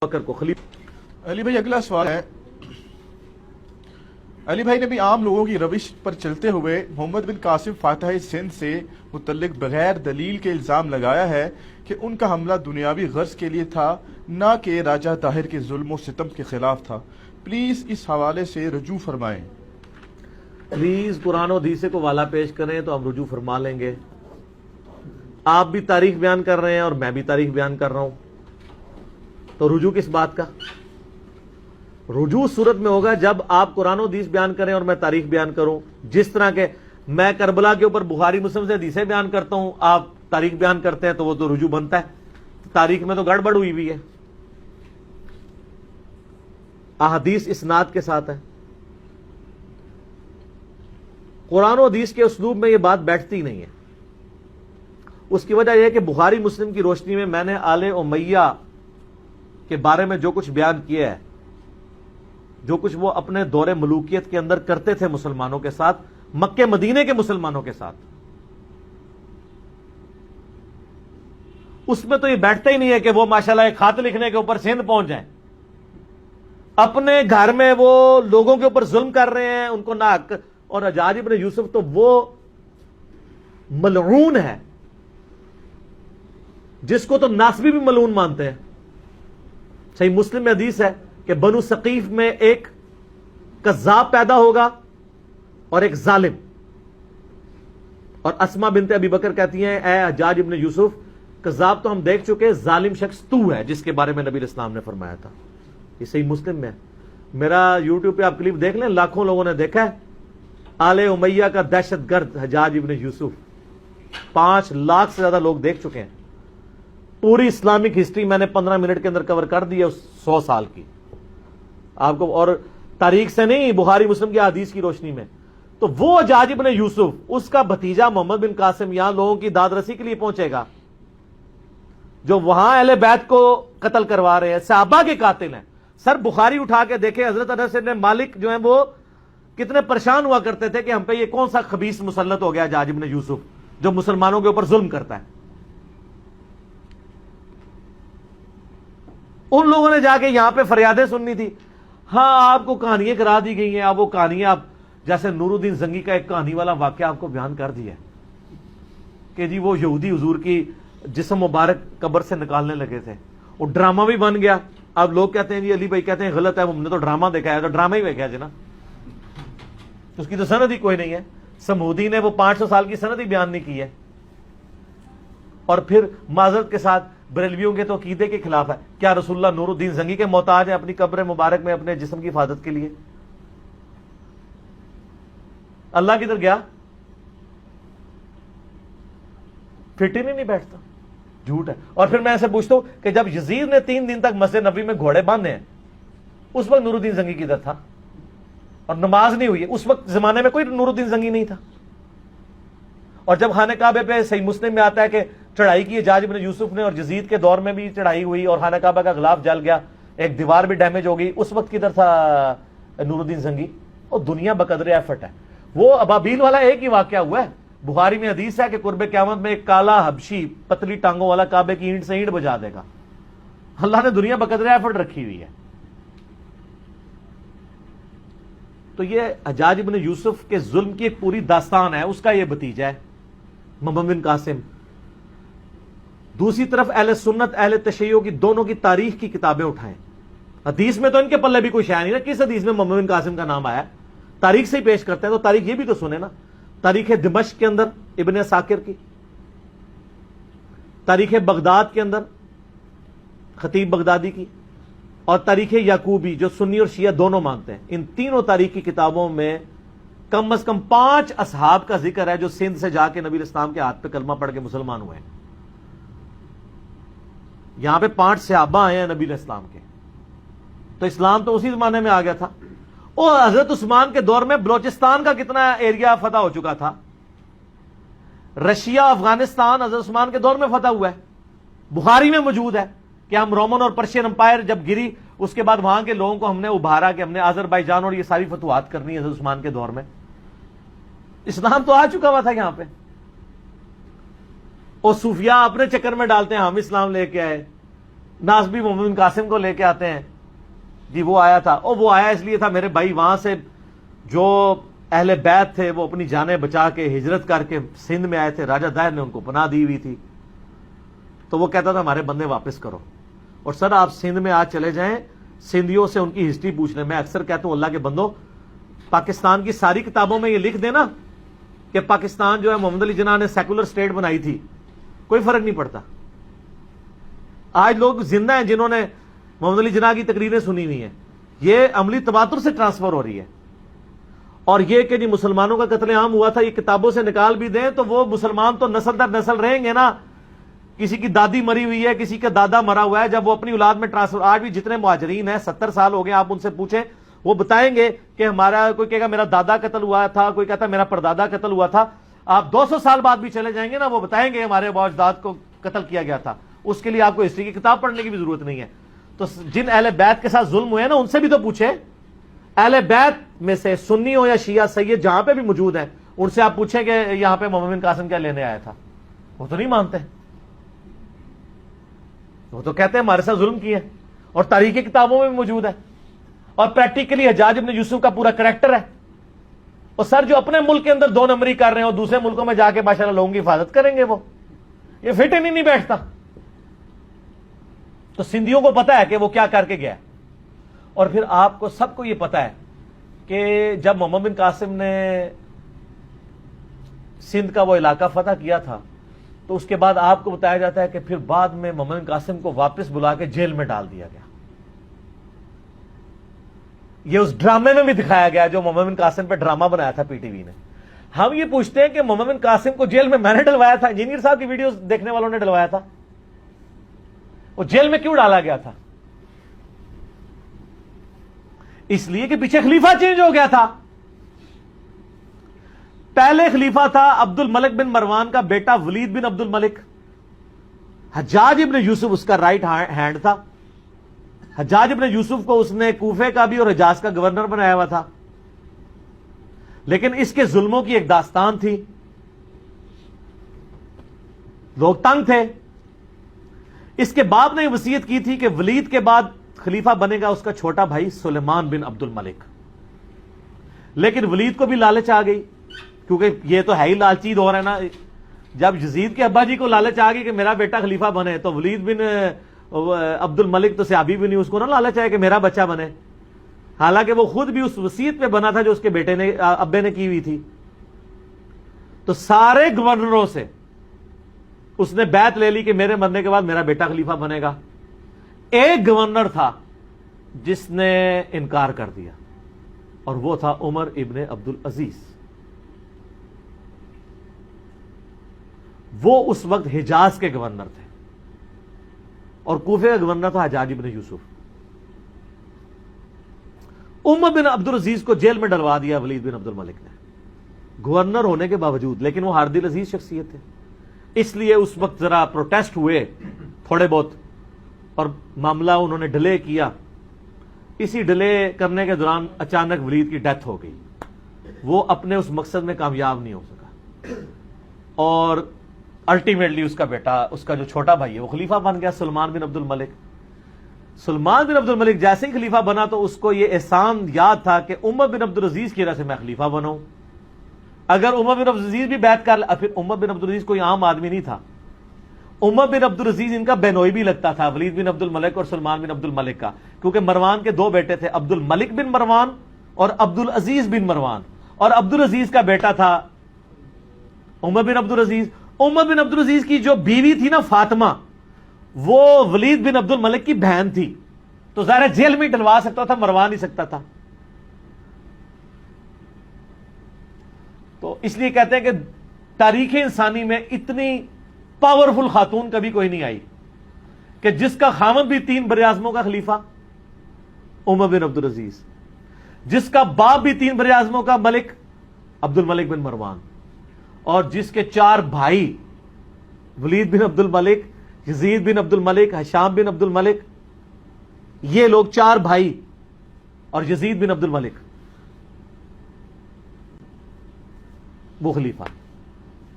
بکر کو خلیفہ. علی بھائی اگلا سوال ہے. علی بھائی نے بھی عام لوگوں کی روش پر چلتے ہوئے محمد بن قاسم فاتح سندھ سے متعلق بغیر دلیل کے الزام لگایا ہے کہ ان کا حملہ دنیاوی غرض کے لیے تھا، نہ کہ راجہ طاہر کے ظلم و ستم کے خلاف تھا. پلیز اس حوالے سے رجوع فرمائیں. پلیز قرآن و حدیث کو والا پیش کریں تو ہم رجوع فرما لیں گے. آپ بھی تاریخ بیان کر رہے ہیں اور میں بھی تاریخ بیان کر رہا ہوں، تو رجوع کس بات کا؟ رجوع صورت میں ہوگا جب آپ قرآن و حدیث بیان کریں اور میں تاریخ بیان کروں. جس طرح کے میں کربلا کے اوپر بخاری مسلم سے حدیثیں بیان کرتا ہوں، آپ تاریخ بیان کرتے ہیں، تو وہ تو رجوع بنتا ہے. تاریخ میں تو گڑبڑ ہوئی ہوئی ہے، احادیث اسناد کے ساتھ ہے. قرآن و حدیث کے اسلوب میں یہ بات بیٹھتی نہیں ہے. اس کی وجہ یہ ہے کہ بخاری مسلم کی روشنی میں میں نے آل امیہ کے بارے میں جو کچھ بیان کیا ہے، جو کچھ وہ اپنے دور ملوکیت کے اندر کرتے تھے مسلمانوں کے ساتھ، مکے مدینے کے مسلمانوں کے ساتھ، اس میں تو یہ بیٹھتا ہی نہیں ہے کہ وہ ماشاءاللہ ایک خط لکھنے کے اوپر سندھ پہنچ جائیں. اپنے گھر میں وہ لوگوں کے اوپر ظلم کر رہے ہیں، ان کو ناحق. اور حجاج ابن یوسف تو وہ ملعون ہے جس کو تو ناصبی بھی ملعون مانتے ہیں. صحیح مسلم میں حدیث ہے کہ بنو ثقیف میں ایک کذاب پیدا ہوگا اور ایک ظالم. اور اسما بنت ابی بکر کہتی ہیں اے حجاج ابن یوسف، کذاب تو ہم دیکھ چکے، ظالم شخص تو ہے جس کے بارے میں نبی اسلام نے فرمایا تھا. یہ صحیح مسلم میں ہے. میرا یوٹیوب پہ آپ کلپ دیکھ لیں، لاکھوں لوگوں نے دیکھا ہے. آل امیہ کا دہشت گرد حجاج ابن یوسف 5 لاکھ سے زیادہ لوگ دیکھ چکے ہیں. پوری اسلامک ہسٹری میں نے 15 منٹ کے اندر کور کر دی ہے، 100 سال کی آپ کو، اور تاریخ سے نہیں، بخاری مسلم کی حدیث کی روشنی میں. تو وہ حجاج ابن یوسف، اس کا بھتیجا محمد بن قاسم یہاں لوگوں کی داد رسی کے لیے پہنچے گا، جو وہاں اہل بیت کو قتل کروا رہے ہیں، صحابہ کے قاتل ہیں. سر بخاری اٹھا کے دیکھیں، حضرت انس بن مالک جو ہیں وہ کتنے پریشان ہوا کرتے تھے کہ ہم پہ یہ کون سا خبیث مسلط ہو گیا حجاج ابن یوسف جو مسلمانوں کے اوپر ظلم کرتا ہے. ان لوگوں نے جا کے یہاں پہ فریادیں سننی تھی. ہاں آپ کو کہانیاں کرا دی گئی ہیں، اب وہ کہانیاں، آپ جیسے نور الدین زنگی کا ایک کہانی والا واقعہ آپ کو بیان کر دیا کہ جی وہ یہودی حضور کی جسم مبارک قبر سے نکالنے لگے تھے، وہ ڈرامہ بھی بن گیا. اب لوگ کہتے ہیں جی علی بھائی کہتے ہیں غلط ہے، ہم نے تو ڈرامہ دیکھا ہے، تو ڈرامہ ہی دیکھا ہے جی نا، اس کی تو سند ہی کوئی نہیں ہے. سمودی نے وہ 500 سال کی سند ہی بیان نہیں کی ہے. اور پھر معذرت کے ساتھ بریلویوں کے تو عقیدے کے خلاف ہے. کیا رسول اللہ نور الدین زنگی کے محتاج ہیں اپنی قبر مبارک میں اپنے جسم کی حفاظت کے لیے؟ اللہ کدھر گیا؟ فٹ ہی نہیں بیٹھتا، جھوٹ ہے. اور پھر میں ایسے پوچھتا ہوں کہ جب یزید نے 3 دن تک مسجد نبوی میں گھوڑے باندھے ہیں، اس وقت نور الدین زنگی کدھر تھا؟ اور نماز نہیں ہوئی، اس وقت زمانے میں کوئی نور الدین زنگی نہیں تھا. اور جب خانہ کعبے پہ صحیح مسلم میں آتا ہے کہ چڑھائی کی حجاج ابن یوسف نے، اور یزید کے دور میں بھی چڑھائی ہوئی اور خانہ کعبہ کا غلاف جل گیا، ایک دیوار بھی ڈیمیج ہو گئی، اس وقت کدھر تھا نور الدین زنگی؟ اور دنیا بقدر ایفٹ ہے. وہ ابابیل والا ایک ہی واقعہ ہوا ہے. بخاری میں حدیث ہے کہ قرب قیامت میں ایک کالا حبشی پتلی ٹانگوں والا کعبے کی اینٹ سے اینٹ بجا دے گا. اللہ نے دنیا بقدر ایفٹ رکھی ہوئی ہے. تو یہ حجاج ابن یوسف کے ظلم کی ایک پوری داستان ہے، اس کا یہ بھتیجا ہے محمد بن قاسم. دوسری طرف اہل سنت اہل تشیع کی دونوں کی تاریخ کی کتابیں اٹھائیں. حدیث میں تو ان کے پلے بھی کوئی شے نہیں نا، کس حدیث میں محمد بن قاسم کا نام آیا؟ تاریخ سے ہی پیش کرتے ہیں، تو تاریخ یہ بھی تو سنیں نا. تاریخ دمشق کے اندر ابن عساکر کی، تاریخ بغداد کے اندر خطیب بغدادی کی، اور تاریخ یعقوبی جو سنی اور شیعہ دونوں مانتے ہیں، ان تینوں تاریخ کی کتابوں میں کم از کم 5 اصحاب کا ذکر ہے جو سندھ سے جا کے نبی اسلام کے ہاتھ پہ کلمہ پڑھ کے مسلمان ہوئے ہیں. یہاں پہ 5 صحابہ آئے ہیں نبی اسلام کے. تو اسلام تو اسی زمانے میں آ گیا تھا. اور حضرت عثمان کے دور میں بلوچستان کا کتنا ایریا فتح ہو چکا تھا. رشیا افغانستان حضرت عثمان کے دور میں فتح ہوا ہے. بخاری میں موجود ہے کہ ہم رومن اور پرشین امپائر جب گری، اس کے بعد وہاں کے لوگوں کو ہم نے ابھارا کہ ہم نے آذربائیجان اور یہ ساری فتوحات کرنی ہے حضرت عثمان کے دور میں. اسلام تو آ چکا ہوا تھا یہاں پہ. اور صوفیاء اپنے چکر میں ڈالتے ہیں ہم اسلام لے کے آئے. ناسبی محمد بن قاسم کو لے کے آتے ہیں، جی وہ آیا تھا، اور وہ آیا اس لیے تھا میرے بھائی وہاں سے جو اہل بیت تھے وہ اپنی جانیں بچا کے ہجرت کر کے سندھ میں آئے تھے، راجہ دائر نے ان کو پناہ دی ہوئی تھی، تو وہ کہتا تھا ہمارے بندے واپس کرو، اور سر آپ سندھ میں آج چلے جائیں، سندھیوں سے ان کی ہسٹری پوچھ لیں۔ میں اکثر کہتا ہوں اللہ کے بندو، پاکستان کی ساری کتابوں میں یہ لکھ دینا کہ پاکستان جو ہے محمد علی جناح نے سیکولر سٹیٹ بنائی تھی، کوئی فرق نہیں پڑتا۔ آج لوگ زندہ ہیں جنہوں نے محمد علی جناح کی تقریریں سنی ہوئی ہیں، یہ عملی تباتر سے ٹرانسفر ہو رہی ہے۔ اور یہ کہ جی مسلمانوں کا قتل عام ہوا تھا، یہ کتابوں سے نکال بھی دیں تو وہ مسلمان تو نسل در نسل رہیں گے نا۔ کسی کی دادی مری ہوئی ہے، کسی کا دادا مرا ہوا ہے، جب وہ اپنی اولاد میں ٹرانسفر، آج بھی جتنے مہاجرین ہیں 70 سال ہو گئے، آپ ان سے پوچھیں وہ بتائیں گے کہ ہمارا، کوئی کہے گا میرا دادا قتل ہوا تھا، کوئی کہتا میرا پردادا قتل ہوا تھا۔ آپ 200 سال بعد بھی چلے جائیں گے نا، وہ بتائیں گے ہمارے ابا اجداد کو قتل کیا گیا تھا۔ اس کے لیے آپ کو ہسٹری کی کتاب پڑھنے کی بھی ضرورت نہیں ہے۔ تو جن اہل بیت کے ساتھ ظلم ہوئے نا ان سے بھی تو پوچھیں، اہل بیت میں سے سنی ہو یا شیعہ سید جہاں پہ بھی موجود ہیں، ان سے آپ پوچھیں کہ یہاں پہ محمد بن قاسم کیا لینے آیا تھا، وہ تو نہیں مانتے، وہ تو کہتے ہیں ہمارے ساتھ ظلم کیے، اور تاریخی کتابوں میں بھی موجود ہے، اور پریکٹیکلی حجاج ابن یوسف کا پورا کریکٹر ہے۔ اور سر جو اپنے ملک کے اندر 2 نمبری کر رہے ہیں اور دوسرے ملکوں میں جا کے ماشاءاللہ لوگوں کی حفاظت کریں گے، وہ یہ فٹ ہی نہیں بیٹھتا۔ تو سندھیوں کو پتا ہے کہ وہ کیا کر کے گیا، اور پھر آپ کو سب کو یہ پتا ہے کہ جب محمد بن قاسم نے سندھ کا وہ علاقہ فتح کیا تھا تو اس کے بعد آپ کو بتایا جاتا ہے کہ پھر بعد میں محمد بن قاسم کو واپس بلا کے جیل میں ڈال دیا گیا۔ یہ اس ڈرامے میں بھی دکھایا گیا جو محمد بن قاسم پہ ڈرامہ بنایا تھا پی ٹی وی نے۔ ہم یہ پوچھتے ہیں کہ محمد بن قاسم کو جیل میں نے ڈلوایا تھا، انجینئر صاحب کی ویڈیوز دیکھنے والوں نے ڈلوایا تھا، وہ جیل میں کیوں ڈالا گیا تھا؟ اس لیے کہ پیچھے خلیفہ چینج ہو گیا تھا۔ پہلے خلیفہ تھا عبد الملک بن مروان کا بیٹا ولید بن عبد الملک، حجاج ابن یوسف اس کا رائٹ ہینڈ تھا۔ حجاج ابن یوسف کو اس نے کوفے کا بھی اور حجاز کا گورنر بنایا ہوا تھا، لیکن اس کے ظلموں کی ایک داستان تھی، لوگ تنگ تھے۔ اس کے باپ نے وصیت کی تھی کہ ولید کے بعد خلیفہ بنے گا اس کا چھوٹا بھائی سلیمان بن عبد الملک، لیکن ولید کو بھی لالچ آ گئی، کیونکہ یہ تو ہے ہی لالچی دور ہے نا۔ جب یزید کے ابا جی کو لالچ آ گئی کہ میرا بیٹا خلیفہ بنے، تو ولید بن عبد الملک تو صحابی بھی نہیں، اس کو نہ لالچ آئے کہ میرا بچہ بنے، حالانکہ وہ خود بھی اس وصیت پہ بنا تھا جو اس کے بیٹے نے، ابے نے کی ہوئی تھی۔ تو سارے گورنروں سے اس نے بیعت لے لی کہ میرے مرنے کے بعد میرا بیٹا خلیفہ بنے گا۔ ایک گورنر تھا جس نے انکار کر دیا، اور وہ تھا عمر ابن عبد العزیز۔ وہ اس وقت حجاز کے گورنر تھے، اور کوفے کا گورنر تھا حجاج ابن یوسف۔ عمر بن عبد العزیز کو جیل میں ڈلوا دیا ولید بن عبد الملک نے، گورنر ہونے کے باوجود، لیکن وہ ہر دل عزیز شخصیت تھے، اس لیے اس وقت ذرا پروٹیسٹ ہوئے تھوڑے بہت، اور معاملہ انہوں نے ڈیلے کیا۔ اسی ڈیلے کرنے کے دوران اچانک ولید کی ڈیتھ ہو گئی، وہ اپنے اس مقصد میں کامیاب نہیں ہو سکا، اور الٹیمیٹلی اس کا بیٹا، اس کا جو چھوٹا بھائی ہے وہ خلیفہ بن گیا، سلمان بن عبد الملک۔ سلمان بن عبد الملک جیسے ہی خلیفہ بنا تو اس کو یہ احسان یاد تھا کہ عمر بن عبد العزیز کی وجہ سے میں خلیفہ بناؤں۔ اگر عمر بن عبد العزیز بھی بیعت کر لیا، پھر عمر بن عبد العزیز کوئی عام آدمی نہیں تھا، عمر بن عبد العزیز ان کا بینوئی بھی لگتا تھا، ولید بن عبد الملک اور سلمان بن عبد الملک کا، کیونکہ مروان کے 2 بیٹے تھے، عبد الملک بن مروان اور عبد العزیز بن مروان، اور عبد العزیز کا بیٹا تھا عمر بن عبد العزیز۔ عمر بن عبد العزیز کی جو بیوی تھی نا فاطمہ، وہ ولید بن عبد الملک کی بہن تھی، تو ظاہر جیل میں ڈلوا سکتا تھا، مروا نہیں سکتا تھا۔ تو اس لیے کہتے ہیں کہ تاریخ انسانی میں اتنی پاورفل خاتون کبھی کوئی نہیں آئی کہ جس کا خاوند بھی 3 براعظموں کا خلیفہ عمر بن عبد العزیز، جس کا باپ بھی 3 براعظموں کا ملک عبد الملک بن مروان، اور جس کے 4 بھائی ولید بن عبد الملک، یزید بن عبد الملک، ہشام بن عبد الملک، یہ لوگ 4 بھائی اور یزید بن عبد الملک، وہ خلیفہ،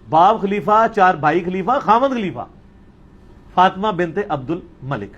باپ خلیفہ، 4 بھائی خلیفہ، خاوند خلیفہ، فاطمہ بنت عبد الملک۔